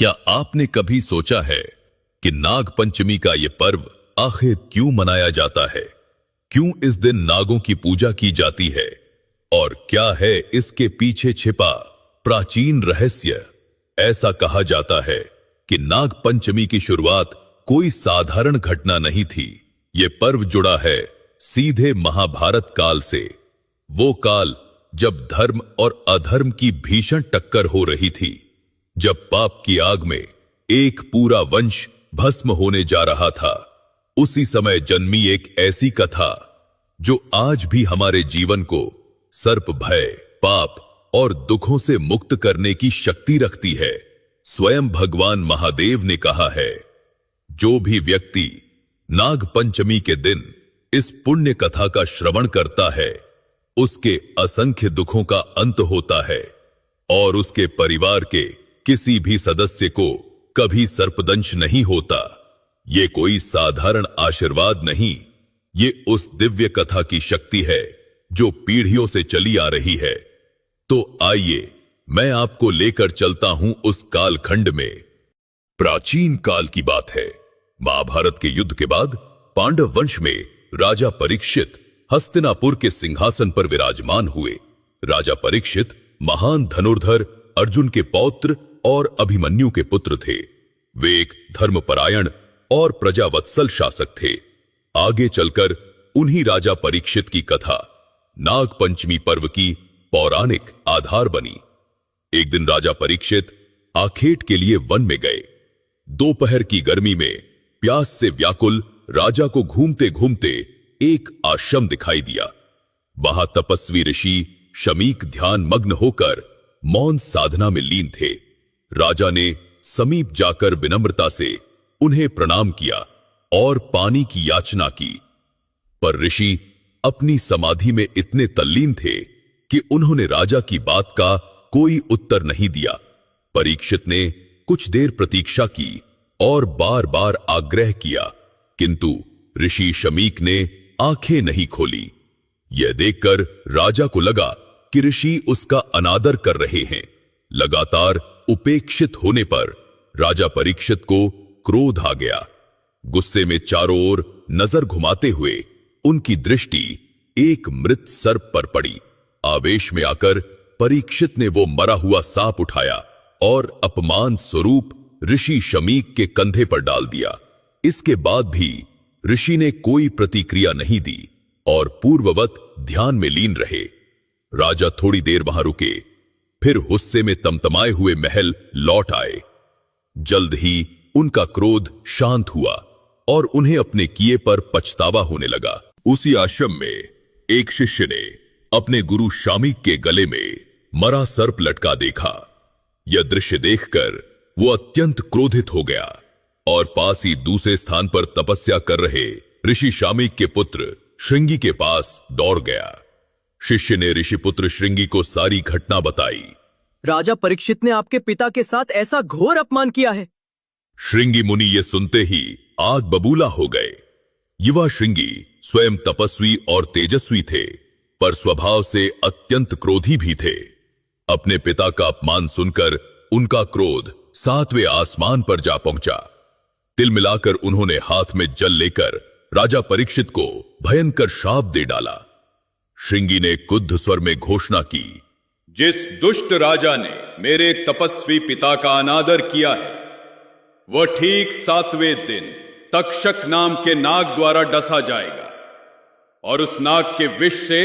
क्या आपने कभी सोचा है कि नाग पंचमी का यह पर्व आखिर क्यों मनाया जाता है? क्यों इस दिन नागों की पूजा की जाती है? और क्या है इसके पीछे छिपा प्राचीन रहस्य? ऐसा कहा जाता है कि नाग पंचमी की शुरुआत कोई साधारण घटना नहीं थी। ये पर्व जुड़ा है सीधे महाभारत काल से। वो काल जब धर्म और अधर्म की भीषण टक्कर हो रही थी, जब पाप की आग में एक पूरा वंश भस्म होने जा रहा था। उसी समय जन्मी एक ऐसी कथा जो आज भी हमारे जीवन को सर्प भय, पाप और दुखों से मुक्त करने की शक्ति रखती है। स्वयं भगवान महादेव ने कहा है, जो भी व्यक्ति नाग पंचमी के दिन इस पुण्य कथा का श्रवण करता है, उसके असंख्य दुखों का अंत होता है और उसके परिवार के किसी भी सदस्य को कभी सर्पदंश नहीं होता। ये कोई साधारण आशीर्वाद नहीं, ये उस दिव्य कथा की शक्ति है जो पीढ़ियों से चली आ रही है। तो आइए मैं आपको लेकर चलता हूं उस कालखंड में। प्राचीन काल की बात है। महाभारत के युद्ध के बाद पांडव वंश में राजा परीक्षित हस्तिनापुर के सिंहासन पर विराजमान हुए। राजा परीक्षित महान धनुर्धर अर्जुन के पौत्र और अभिमन्यु के पुत्र थे। वे एक धर्मपरायण और प्रजावत्सल शासक थे। आगे चलकर उन्हीं राजा परीक्षित की कथा नाग पंचमी पर्व की पौराणिक आधार बनी। एक दिन राजा परीक्षित आखेट के लिए वन में गए। दोपहर की गर्मी में प्यास से व्याकुल राजा को घूमते घूमते एक आश्रम दिखाई दिया। वहां तपस्वी ऋषि शमीक ध्यान मग्न होकर मौन साधना में लीन थे। राजा ने समीप जाकर विनम्रता से उन्हें प्रणाम किया और पानी की याचना की, पर ऋषि अपनी समाधि में इतने तल्लीन थे कि उन्होंने राजा की बात का कोई उत्तर नहीं दिया। परीक्षित ने कुछ देर प्रतीक्षा की और बार बार आग्रह किया, किंतु ऋषि शमीक ने आंखें नहीं खोली। यह देखकर राजा को लगा कि ऋषि उसका अनादर कर रहे हैं। लगातार उपेक्षित होने पर राजा परीक्षित को क्रोध आ गया। गुस्से में चारों ओर नजर घुमाते हुए उनकी दृष्टि एक मृत सर्प पर पड़ी। आवेश में आकर परीक्षित ने वो मरा हुआ सांप उठाया और अपमान स्वरूप ऋषि शमीक के कंधे पर डाल दिया। इसके बाद भी ऋषि ने कोई प्रतिक्रिया नहीं दी और पूर्ववत ध्यान में लीन रहे। राजा थोड़ी देर वहां रुके, फिर गुस्से में तमतमाए हुए महल लौट आए। जल्द ही उनका क्रोध शांत हुआ और उन्हें अपने किए पर पछतावा होने लगा। उसी आश्रम में एक शिष्य ने अपने गुरु शामीक के गले में मरा सर्प लटका देखा। यह दृश्य देखकर वो अत्यंत क्रोधित हो गया और पास ही दूसरे स्थान पर तपस्या कर रहे ऋषि शामीक के पुत्र श्रृंगी के पास दौड़ गया। शिष्य ने ऋषिपुत्र श्रृंगी को सारी घटना बताई। राजा परीक्षित ने आपके पिता के साथ ऐसा घोर अपमान किया है। श्रृंगी मुनि ये सुनते ही आग बबूला हो गए। युवा श्रृंगी स्वयं तपस्वी और तेजस्वी थे, पर स्वभाव से अत्यंत क्रोधी भी थे। अपने पिता का अपमान सुनकर उनका क्रोध 7वें आसमान पर जा पहुंचा। तिल मिलाकर उन्होंने हाथ में जल लेकर राजा परीक्षित को भयंकर शाप दे डाला। श्रृंगी ने क्रुद्ध स्वर में घोषणा की, जिस दुष्ट राजा ने मेरे तपस्वी पिता का अनादर किया है, वह ठीक 7वें दिन तक्षक नाम के नाग द्वारा डसा जाएगा और उस नाग के विष से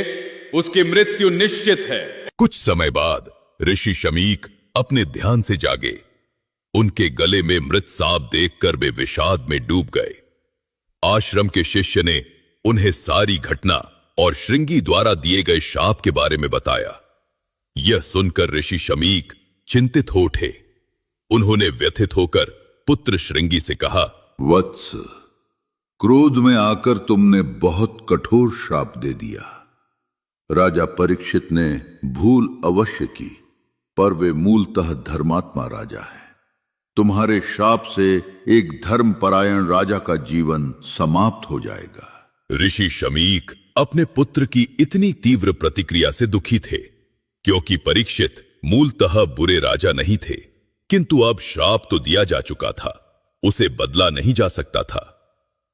उसकी मृत्यु निश्चित है। कुछ समय बाद ऋषि शमीक अपने ध्यान से जागे। उनके गले में मृत सांप देखकर वे विषाद में डूब गए। आश्रम के शिष्य ने उन्हें सारी घटना और श्रृंगी द्वारा दिए गए शाप के बारे में बताया। यह सुनकर ऋषि शमीक चिंतित हो उठे। उन्होंने व्यथित होकर पुत्र श्रृंगी से कहा, वत्स, क्रोध में आकर तुमने बहुत कठोर शाप दे दिया। राजा परीक्षित ने भूल अवश्य की, पर वे मूलतः धर्मात्मा राजा हैं। तुम्हारे शाप से एक धर्मपरायण राजा का जीवन समाप्त हो जाएगा। ऋषि शमीक अपने पुत्र की इतनी तीव्र प्रतिक्रिया से दुखी थे, क्योंकि परीक्षित मूलतः बुरे राजा नहीं थे। किंतु अब श्राप तो दिया जा चुका था, उसे बदला नहीं जा सकता था।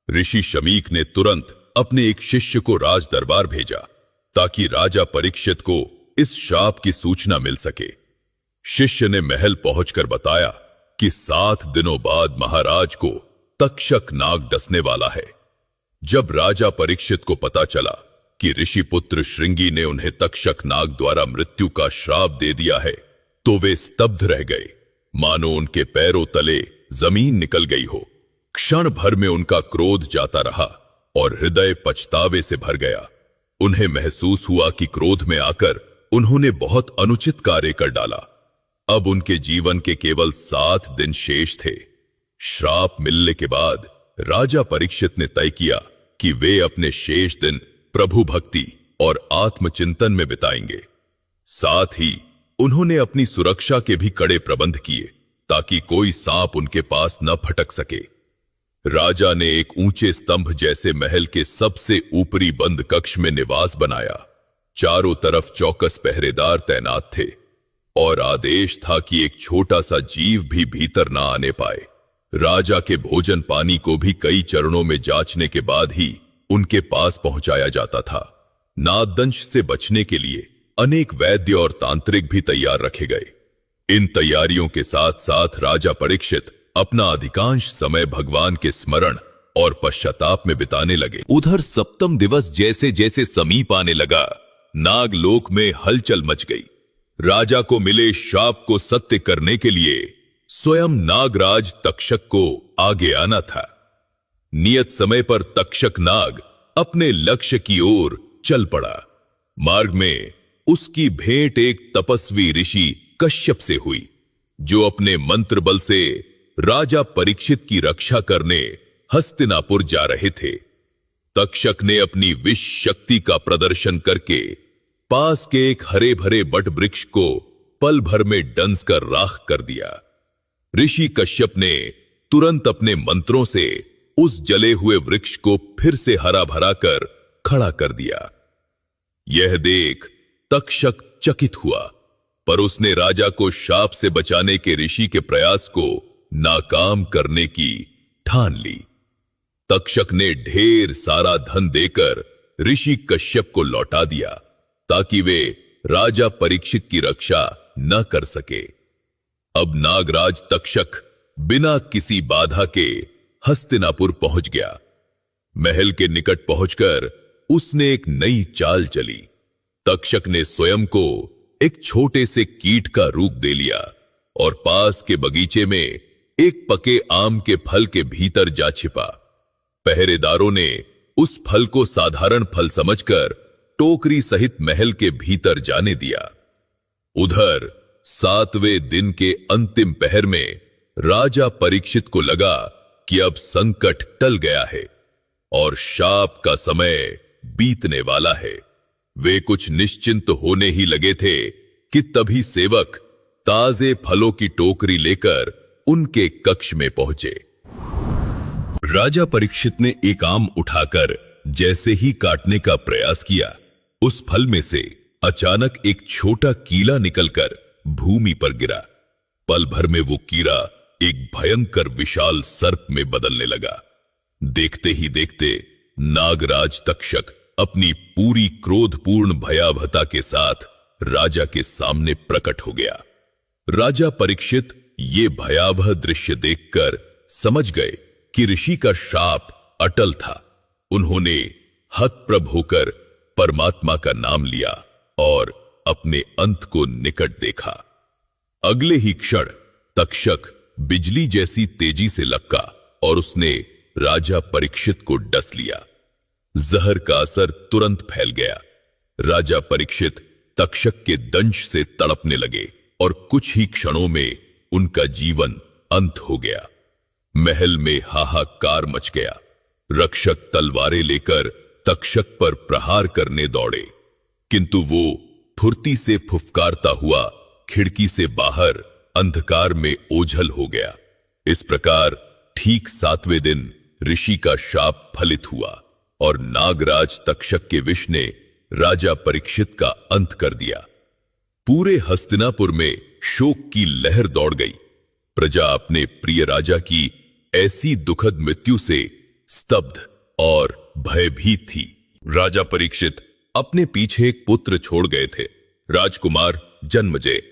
ऋषि शमीक ने तुरंत अपने एक शिष्य को राज दरबार भेजा ताकि राजा परीक्षित को इस श्राप की सूचना मिल सके। शिष्य ने महल पहुंचकर बताया कि 7 दिनों बाद महाराज को तक्षक नाग डसने वाला है। जब राजा परीक्षित को पता चला कि ऋषि पुत्र श्रृंगी ने उन्हें तक्षक नाग द्वारा मृत्यु का श्राप दे दिया है, तो वे स्तब्ध रह गए, मानो उनके पैरों तले जमीन निकल गई हो। क्षण भर में उनका क्रोध जाता रहा और हृदय पछतावे से भर गया। उन्हें महसूस हुआ कि क्रोध में आकर उन्होंने बहुत अनुचित कार्य कर डाला। अब उनके जीवन के केवल 7 दिन शेष थे। श्राप मिलने के बाद राजा परीक्षित ने तय किया कि वे अपने शेष दिन प्रभु भक्ति और आत्मचिंतन में बिताएंगे। साथ ही उन्होंने अपनी सुरक्षा के भी कड़े प्रबंध किए ताकि कोई सांप उनके पास न फटक सके। राजा ने एक ऊंचे स्तंभ जैसे महल के सबसे ऊपरी बंद कक्ष में निवास बनाया। चारों तरफ चौकस पहरेदार तैनात थे और आदेश था कि एक छोटा सा जीव भी भीतर न आने पाए। राजा के भोजन पानी को भी कई चरणों में जांचने के बाद ही उनके पास पहुंचाया जाता था। नागदंश से बचने के लिए अनेक वैद्य और तांत्रिक भी तैयार रखे गए। इन तैयारियों के साथ साथ राजा परीक्षित अपना अधिकांश समय भगवान के स्मरण और पश्चाताप में बिताने लगे। उधर सप्तम दिवस जैसे जैसे समीप आने लगा, नागलोक में हलचल मच गई। राजा को मिले शाप को सत्य करने के लिए स्वयं नागराज तक्षक को आगे आना था। नियत समय पर तक्षक नाग अपने लक्ष्य की ओर चल पड़ा। मार्ग में उसकी भेंट एक तपस्वी ऋषि कश्यप से हुई, जो अपने मंत्र बल से राजा परीक्षित की रक्षा करने हस्तिनापुर जा रहे थे। तक्षक ने अपनी विष शक्ति का प्रदर्शन करके पास के एक हरे भरे बट वृक्ष को पल भर में डंस कर राख कर दिया। ऋषि कश्यप ने तुरंत अपने मंत्रों से उस जले हुए वृक्ष को फिर से हरा भरा कर खड़ा कर दिया। यह देख तक्षक चकित हुआ, पर उसने राजा को शाप से बचाने के ऋषि के प्रयास को नाकाम करने की ठान ली। तक्षक ने ढेर सारा धन देकर ऋषि कश्यप को लौटा दिया ताकि वे राजा परीक्षित की रक्षा न कर सके। अब नागराज तक्षक बिना किसी बाधा के हस्तिनापुर पहुंच गया। महल के निकट पहुंचकर उसने एक नई चाल चली। तक्षक ने स्वयं को एक छोटे से कीट का रूप दे लिया और पास के बगीचे में एक पके आम के फल के भीतर जा छिपा। पहरेदारों ने उस फल को साधारण फल समझकर टोकरी सहित महल के भीतर जाने दिया। उधर 7वें दिन के अंतिम पहर में राजा परीक्षित को लगा कि अब संकट टल गया है और शाप का समय बीतने वाला है। वे कुछ निश्चिंत होने ही लगे थे कि तभी सेवक ताजे फलों की टोकरी लेकर उनके कक्ष में पहुंचे। राजा परीक्षित ने एक आम उठाकर जैसे ही काटने का प्रयास किया, उस फल में से अचानक एक छोटा कीला निकलकर भूमि पर गिरा। पल भर में वो कीड़ा एक भयंकर विशाल सर्प में बदलने लगा। देखते ही देखते नागराज तक्षक अपनी पूरी क्रोधपूर्ण भयावहता के साथ राजा के सामने प्रकट हो गया। राजा परीक्षित ये भयावह दृश्य देखकर समझ गए कि ऋषि का शाप अटल था। उन्होंने हतप्रभ होकर परमात्मा का नाम लिया और अपने अंत को निकट देखा। अगले ही क्षण तक्षक बिजली जैसी तेजी से लपका और उसने राजा परीक्षित को डस लिया। जहर का असर तुरंत फैल गया। राजा परीक्षित तक्षक के दंश से तड़पने लगे और कुछ ही क्षणों में उनका जीवन अंत हो गया। महल में हाहाकार मच गया। रक्षक तलवारें लेकर तक्षक पर प्रहार करने दौड़े, किंतु वो फुर्ती से फुफकारता हुआ खिड़की से बाहर अंधकार में ओझल हो गया। इस प्रकार ठीक 7वें दिन ऋषि का शाप फलित हुआ और नागराज तक्षक के विष ने राजा परीक्षित का अंत कर दिया। पूरे हस्तिनापुर में शोक की लहर दौड़ गई। प्रजा अपने प्रिय राजा की ऐसी दुखद मृत्यु से स्तब्ध और भयभीत थी। राजा परीक्षित अपने पीछे एक पुत्र छोड़ गए थे, राजकुमार जन्मजय।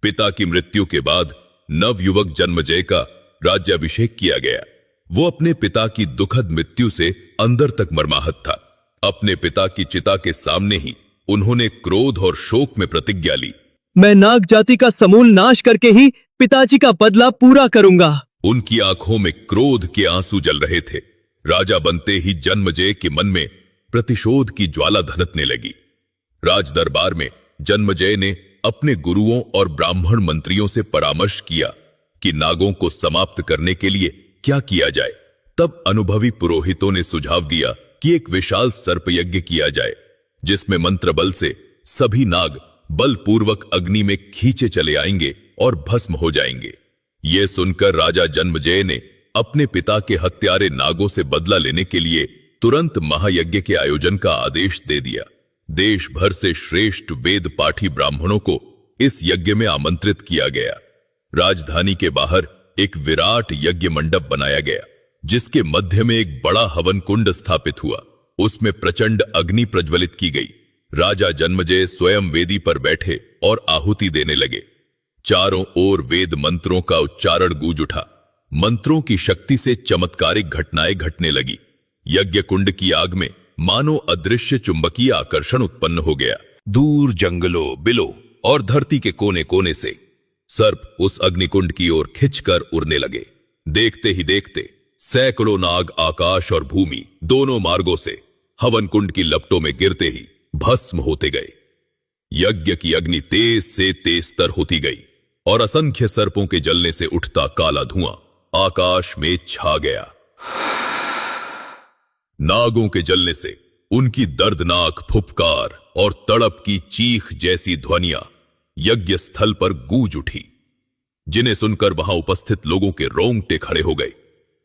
पिता की मृत्यु के बाद नवयुवक जन्मजय का राज्याभिषेक किया गया। वो अपने पिता की दुखद मृत्यु से अंदर तक मर्माहत था। अपने पिता की चिता के सामने ही उन्होंने क्रोध और शोक में प्रतिज्ञा ली, मैं नाग जाति का समूल नाश करके ही पिताजी का बदला पूरा करूंगा। उनकी आंखों में क्रोध के आंसू जल रहे थे। राजा बनते ही जन्मजय के मन में प्रतिशोध की ज्वाला धनकने लगी। राज दरबार में जन्मजय ने अपने गुरुओं और ब्राह्मण मंत्रियों से परामर्श किया कि नागों को समाप्त करने के लिए क्या किया जाए। तब अनुभवी पुरोहितों ने सुझाव दिया कि एक विशाल सर्प यज्ञ किया जाए, जिसमें मंत्र बल से सभी नाग बलपूर्वक अग्नि में खींचे चले आएंगे और भस्म हो जाएंगे। यह सुनकर राजा जन्मजय ने अपने पिता के हत्यारे नागों से बदला लेने के लिए तुरंत महायज्ञ के आयोजन का आदेश दे दिया। देश भर से श्रेष्ठ वेद पाठी ब्राह्मणों को इस यज्ञ में आमंत्रित किया गया। राजधानी के बाहर एक विराट यज्ञ मंडप बनाया गया, जिसके मध्य में एक बड़ा हवन कुंड स्थापित हुआ। उसमें प्रचंड अग्नि प्रज्वलित की गई। राजा जन्मजय स्वयं वेदी पर बैठे और आहुति देने लगे। चारों ओर वेद मंत्रों का उच्चारण गूंज उठा। मंत्रों की शक्ति से चमत्कारिक घटनाएं घटने लगी। यज्ञ कुंड की आग में मानो अदृश्य चुंबकीय आकर्षण उत्पन्न हो गया। दूर जंगलों, बिलों और धरती के कोने कोने से सर्प उस अग्निकुंड की ओर खिंचकर उड़ने लगे। देखते ही देखते सैकड़ों नाग आकाश और भूमि दोनों मार्गों से हवन कुंड की लपटों में गिरते ही भस्म होते गए। यज्ञ की अग्नि तेज से तेजतर होती गई और असंख्य सर्पों के जलने से उठता काला धुआं आकाश में छा गया। नागों के जलने से उनकी दर्दनाक फुफकार और तड़प की चीख जैसी ध्वनियां यज्ञ स्थल पर गूंज उठी, जिन्हें सुनकर वहां उपस्थित लोगों के रोंगटे खड़े हो गए।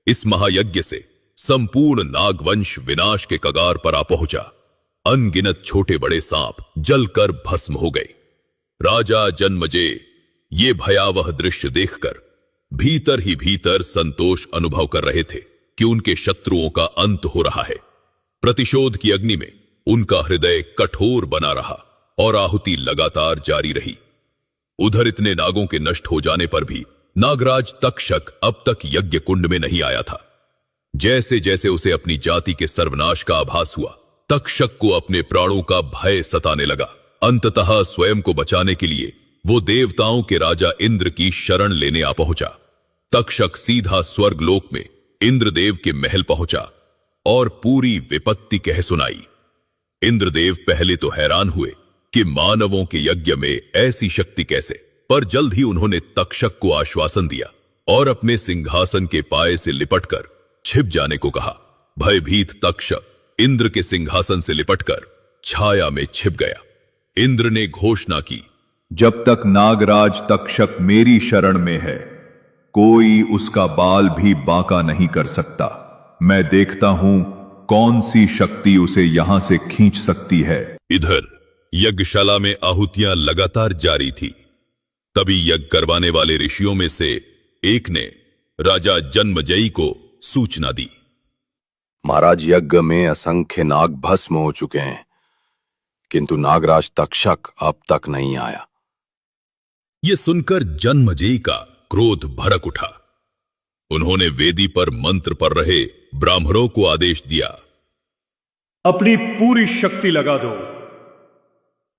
इस महायज्ञ से संपूर्ण नागवंश विनाश के कगार पर आ पहुंचा। अनगिनत छोटे बड़े सांप जलकर भस्म हो गए। राजा जन्मजय ये भयावह दृश्य देखकर भीतर ही भीतर संतोष अनुभव कर रहे थे कि उनके शत्रुओं का अंत हो रहा है। प्रतिशोध की अग्नि में उनका हृदय कठोर बना रहा और आहुति लगातार जारी रही। उधर इतने नागों के नष्ट हो जाने पर भी नागराज तक्षक अब तक यज्ञ कुंड में नहीं आया था। जैसे जैसे उसे अपनी जाति के सर्वनाश का आभास हुआ, तक्षक को अपने प्राणों का भय सताने लगा। अंततः स्वयं को बचाने के लिए वो देवताओं के राजा इंद्र की शरण लेने आ पहुंचा। तक्षक सीधा स्वर्गलोक में इंद्रदेव के महल पहुंचा और पूरी विपत्ति कह सुनाई। इंद्रदेव पहले तो हैरान हुए कि मानवों के यज्ञ में ऐसी शक्ति कैसे, पर जल्द ही उन्होंने तक्षक को आश्वासन दिया और अपने सिंहासन के पाए से लिपटकर छिप जाने को कहा। भयभीत तक्षक इंद्र के सिंहासन से लिपटकर छाया में छिप गया। इंद्र ने घोषणा की, जब तक नागराज तक्षक मेरी शरण में है, कोई उसका बाल भी बांका नहीं कर सकता। मैं देखता हूं कौन सी शक्ति उसे यहां से खींच सकती है। इधर यज्ञशाला में आहुतियां लगातार जारी थी। तभी यज्ञ करवाने वाले ऋषियों में से एक ने राजा जन्मजयी को सूचना दी, महाराज, यज्ञ में असंख्य नाग भस्म हो चुके हैं, किंतु नागराज तक्षक अब तक नहीं आया। यह सुनकर जन्मजयी का क्रोध भड़क उठा। उन्होंने वेदी पर मंत्र पढ़ रहे ब्राह्मणों को आदेश दिया, अपनी पूरी शक्ति लगा दो।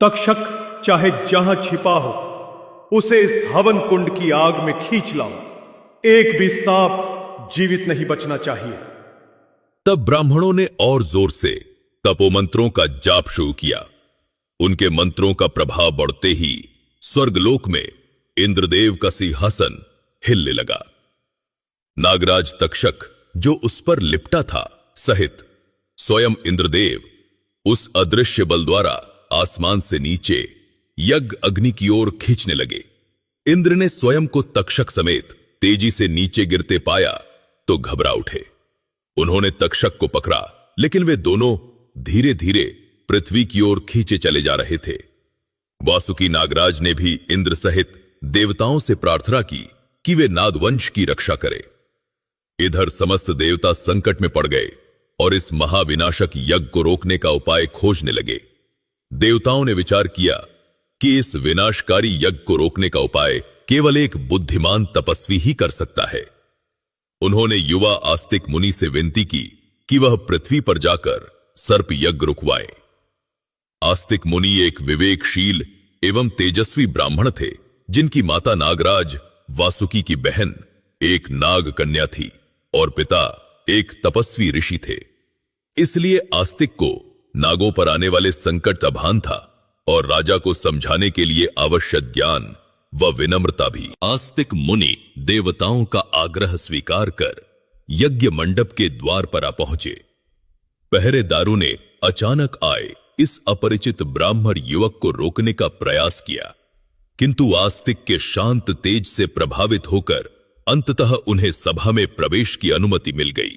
तक्षक चाहे जहां छिपा हो, उसे इस हवन कुंड की आग में खींच लाओ। एक भी सांप जीवित नहीं बचना चाहिए। तब ब्राह्मणों ने और जोर से तपोमंत्रों का जाप शुरू किया। उनके मंत्रों का प्रभाव बढ़ते ही स्वर्गलोक में इंद्रदेव का सिंहासन हिलने लगा। नागराज तक्षक जो उस पर लिपटा था सहित स्वयं इंद्रदेव उस अदृश्य बल द्वारा आसमान से नीचे यज्ञ अग्नि की ओर खींचने लगे। इंद्र ने स्वयं को तक्षक समेत तेजी से नीचे गिरते पाया तो घबरा उठे। उन्होंने तक्षक को पकड़ा, लेकिन वे दोनों धीरे धीरे पृथ्वी की ओर खींचे चले जा रहे थे। वासुकी नागराज ने भी इंद्र सहित देवताओं से प्रार्थना की कि वे नागवंश की रक्षा करें। इधर समस्त देवता संकट में पड़ गए और इस महाविनाशक यज्ञ को रोकने का उपाय खोजने लगे। देवताओं ने विचार किया कि इस विनाशकारी यज्ञ को रोकने का उपाय केवल एक बुद्धिमान तपस्वी ही कर सकता है। उन्होंने युवा आस्तिक मुनि से विनती की कि वह पृथ्वी पर जाकर सर्प यज्ञ रुकवाए। आस्तिक मुनि एक विवेकशील एवं तेजस्वी ब्राह्मण थे, जिनकी माता नागराज वासुकी की बहन एक नाग कन्या थी और पिता एक तपस्वी ऋषि थे। इसलिए आस्तिक को नागों पर आने वाले संकट का भान था और राजा को समझाने के लिए आवश्यक ज्ञान व विनम्रता भी। आस्तिक मुनि देवताओं का आग्रह स्वीकार कर यज्ञ मंडप के द्वार पर आ पहुंचे। पहरेदारों ने अचानक आए इस अपरिचित ब्राह्मण युवक को रोकने का प्रयास किया, किंतु आस्तिक के शांत तेज से प्रभावित होकर अंततः उन्हें सभा में प्रवेश की अनुमति मिल गई।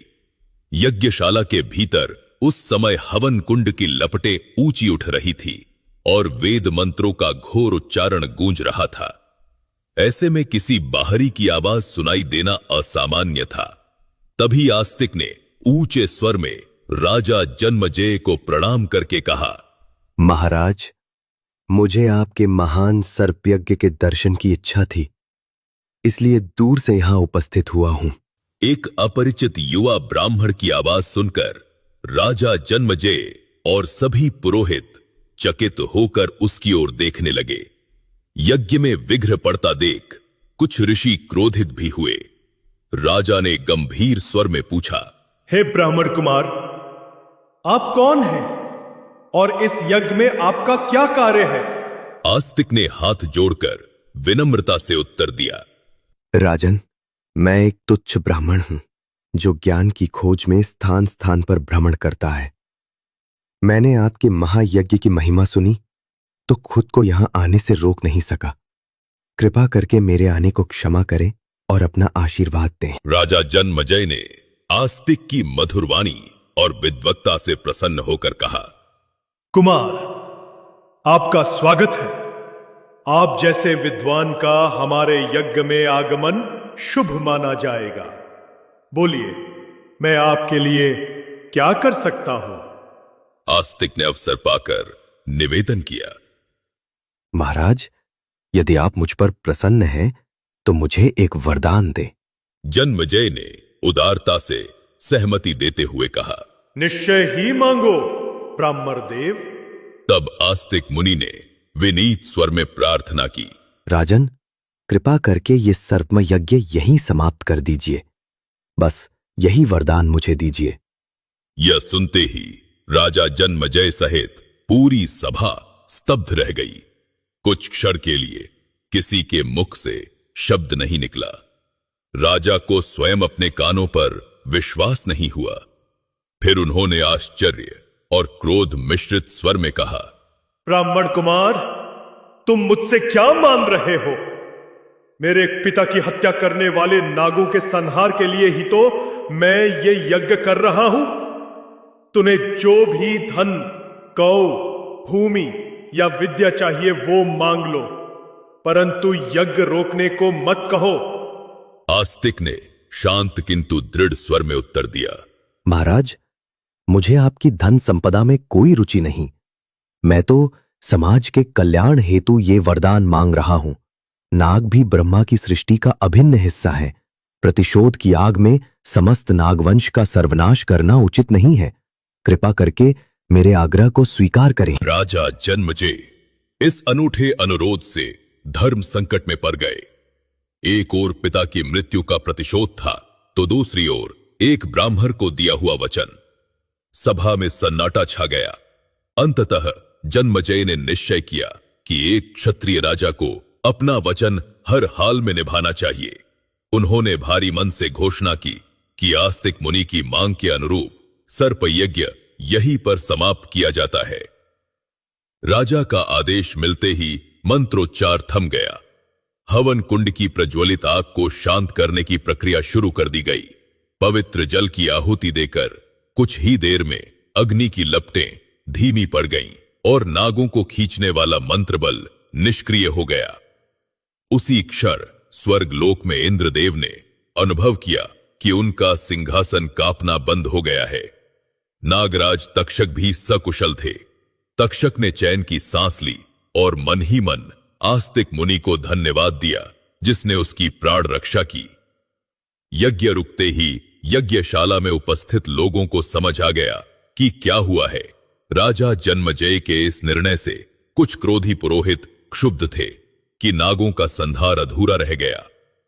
यज्ञशाला के भीतर उस समय हवन कुंड की लपटें ऊंची उठ रही थी और वेद मंत्रों का घोर उच्चारण गूंज रहा था। ऐसे में किसी बाहरी की आवाज सुनाई देना असामान्य था। तभी आस्तिक ने ऊंचे स्वर में राजा जन्मजेय को प्रणाम करके कहा, महाराज, मुझे आपके महान सर्पयज्ञ के दर्शन की इच्छा थी, इसलिए दूर से यहां उपस्थित हुआ हूं। एक अपरिचित युवा ब्राह्मण की आवाज सुनकर राजा जन्मजेय और सभी पुरोहित चकित होकर उसकी ओर देखने लगे। यज्ञ में विघ्न पड़ता देख कुछ ऋषि क्रोधित भी हुए। राजा ने गंभीर स्वर में पूछा, हे ब्राह्मण कुमार, आप कौन हैं और इस यज्ञ में आपका क्या कार्य है? आस्तिक ने हाथ जोड़कर विनम्रता से उत्तर दिया, राजन, मैं एक तुच्छ ब्राह्मण हूं जो ज्ञान की खोज में स्थान स्थान पर भ्रमण करता है। मैंने आपके महायज्ञ की महिमा सुनी तो खुद को यहां आने से रोक नहीं सका। कृपा करके मेरे आने को क्षमा करें और अपना आशीर्वाद दें। राजा जन्मजय ने आस्तिक की मधुर वाणी और विद्वत्ता से प्रसन्न होकर कहा, कुमार, आपका स्वागत है। आप जैसे विद्वान का हमारे यज्ञ में आगमन शुभ माना जाएगा। बोलिए, मैं आपके लिए क्या कर सकता हूं? आस्तिक ने अवसर पाकर निवेदन किया, महाराज, यदि आप मुझ पर प्रसन्न हैं तो मुझे एक वरदान दे। जन्मजय ने उदारता से सहमति देते हुए कहा, निश्चय ही मांगो ब्राह्मण देव। तब आस्तिक मुनि ने विनीत स्वर में प्रार्थना की, राजन, कृपा करके ये सर्पमय यज्ञ यहीं समाप्त कर दीजिए। बस यही वरदान मुझे दीजिए। यह सुनते ही राजा जन्मजय सहित पूरी सभा स्तब्ध रह गई। कुछ क्षण के लिए किसी के मुख से शब्द नहीं निकला। राजा को स्वयं अपने कानों पर विश्वास नहीं हुआ। फिर उन्होंने आश्चर्य और क्रोध मिश्रित स्वर में कहा, ब्राह्मण कुमार, तुम मुझसे क्या मान रहे हो? मेरे पिता की हत्या करने वाले नागों के संहार के लिए ही तो मैं ये यज्ञ कर रहा हूं। तुम्हें जो भी धन, कौ, भूमि या विद्या चाहिए वो मांग लो, परंतु यज्ञ रोकने को मत कहो। आस्तिक ने शांत किंतु दृढ़ स्वर में उत्तर दिया, महाराज, मुझे आपकी धन संपदा में कोई रुचि नहीं। मैं तो समाज के कल्याण हेतु ये वरदान मांग रहा हूं। नाग भी ब्रह्मा की सृष्टि का अभिन्न हिस्सा है। प्रतिशोध की आग में समस्त नागवंश का सर्वनाश करना उचित नहीं है। कृपा करके मेरे आग्रह को स्वीकार करें। राजा जन्मजय इस अनूठे अनुरोध से धर्म संकट में पड़ गए। एक ओर पिता की मृत्यु का प्रतिशोध था, तो दूसरी ओर एक ब्राह्मण को दिया हुआ वचन। सभा में सन्नाटा छा गया। अंततः जन्मजय ने निश्चय किया कि एक क्षत्रिय राजा को अपना वचन हर हाल में निभाना चाहिए। उन्होंने भारी मन से घोषणा की कि आस्तिक मुनि की मांग के अनुरूप सर्प यज्ञ यहीं पर समाप्त किया जाता है। राजा का आदेश मिलते ही मंत्रोच्चार थम गया। हवन कुंड की प्रज्वलित आग को शांत करने की प्रक्रिया शुरू कर दी गई। पवित्र जल की आहुति देकर कुछ ही देर में अग्नि की लपटें धीमी पड़ गईं और नागों को खींचने वाला मंत्र बल निष्क्रिय हो गया। उसी क्षण स्वर्गलोक में इंद्रदेव ने अनुभव किया कि उनका सिंहासन कांपना बंद हो गया है। नागराज तक्षक भी सकुशल थे। तक्षक ने चैन की सांस ली और मन ही मन आस्तिक मुनि को धन्यवाद दिया जिसने उसकी प्राण रक्षा की। यज्ञ रुकते ही यज्ञशाला में उपस्थित लोगों को समझ आ गया कि क्या हुआ है। राजा जन्मजय के इस निर्णय से कुछ क्रोधी पुरोहित क्षुब्ध थे कि नागों का संहार अधूरा रह गया,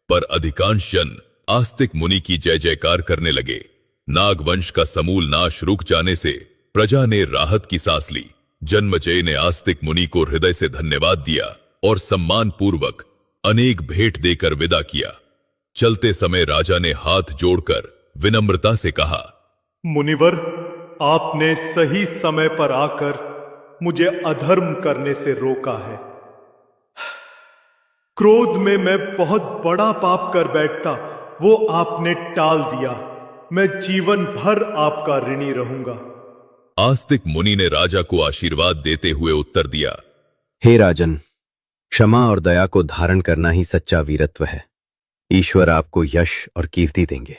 पर अधिकांश जन आस्तिक मुनि की जय जयकार करने लगे। नागवंश का समूल नाश रुक जाने से प्रजा ने राहत की सांस ली। जन्मजय ने आस्तिक मुनि को हृदय से धन्यवाद दिया और सम्मान पूर्वक अनेक भेंट देकर विदा किया। चलते समय राजा ने हाथ जोड़कर विनम्रता से कहा, मुनिवर, आपने सही समय पर आकर मुझे अधर्म करने से रोका है। क्रोध में मैं बहुत बड़ा पाप कर बैठता, वो आपने टाल दिया। मैं जीवन भर आपका ऋणी रहूंगा। आस्तिक मुनि ने राजा को आशीर्वाद देते हुए उत्तर दिया, हे राजन, क्षमा और दया को धारण करना ही सच्चा वीरत्व है। ईश्वर आपको यश और कीर्ति देंगे।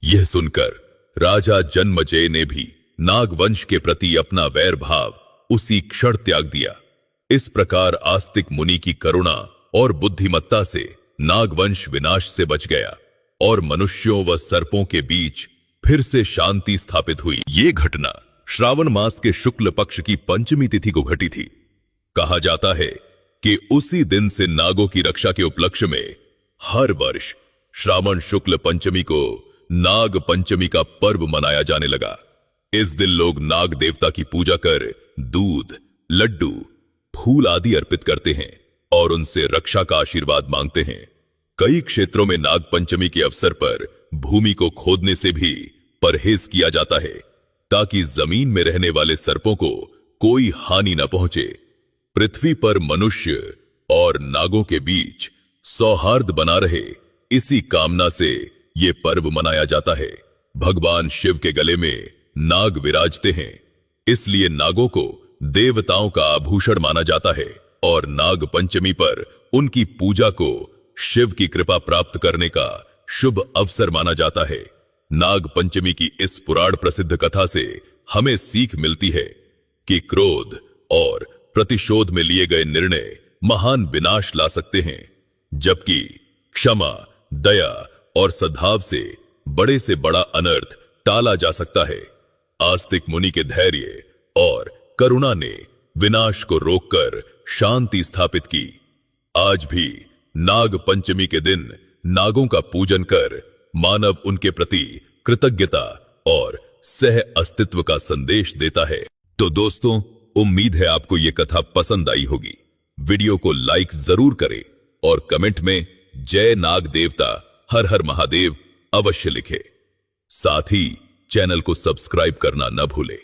यह सुनकर राजा जन्मजय ने भी नागवंश के प्रति अपना वैर भाव उसी क्षण त्याग दिया। इस प्रकार आस्तिक मुनि की करुणा और बुद्धिमत्ता से नागवंश विनाश से बच गया और मनुष्यों व सर्पों के बीच फिर से शांति स्थापित हुई। ये घटना श्रावण मास के शुक्ल पक्ष की पंचमी तिथि को घटी थी। कहा जाता है कि उसी दिन से नागों की रक्षा के उपलक्ष्य में हर वर्ष श्रावण शुक्ल पंचमी को नाग पंचमी का पर्व मनाया जाने लगा। इस दिन लोग नाग देवता की पूजा कर दूध, लड्डू, फूल आदि अर्पित करते हैं और उनसे रक्षा का आशीर्वाद मांगते हैं। कई क्षेत्रों में नाग पंचमी के अवसर पर भूमि को खोदने से भी परहेज किया जाता है ताकि जमीन में रहने वाले सर्पों को कोई हानि न पहुंचे। पृथ्वी पर मनुष्य और नागों के बीच सौहार्द बना रहे, इसी कामना से ये पर्व मनाया जाता है। भगवान शिव के गले में नाग विराजते हैं, इसलिए नागों को देवताओं का आभूषण माना जाता है और नाग पंचमी पर उनकी पूजा को शिव की कृपा प्राप्त करने का शुभ अवसर माना जाता है। नाग पंचमी की इस पुराण प्रसिद्ध कथा से हमें सीख मिलती है कि क्रोध और प्रतिशोध में लिए गए निर्णय महान विनाश ला सकते हैं, जबकि क्षमा, दया और सद्भाव से बड़ा अनर्थ टाला जा सकता है। आस्तिक मुनि के धैर्य और करुणा ने विनाश को रोककर शांति स्थापित की। आज भी नाग पंचमी के दिन नागों का पूजन कर मानव उनके प्रति कृतज्ञता और सह अस्तित्व का संदेश देता है। तो दोस्तों, उम्मीद है आपको यह कथा पसंद आई होगी। वीडियो को लाइक जरूर करें और कमेंट में जय नाग देवता, हर हर महादेव अवश्य लिखें। साथ ही चैनल को सब्सक्राइब करना न भूलें।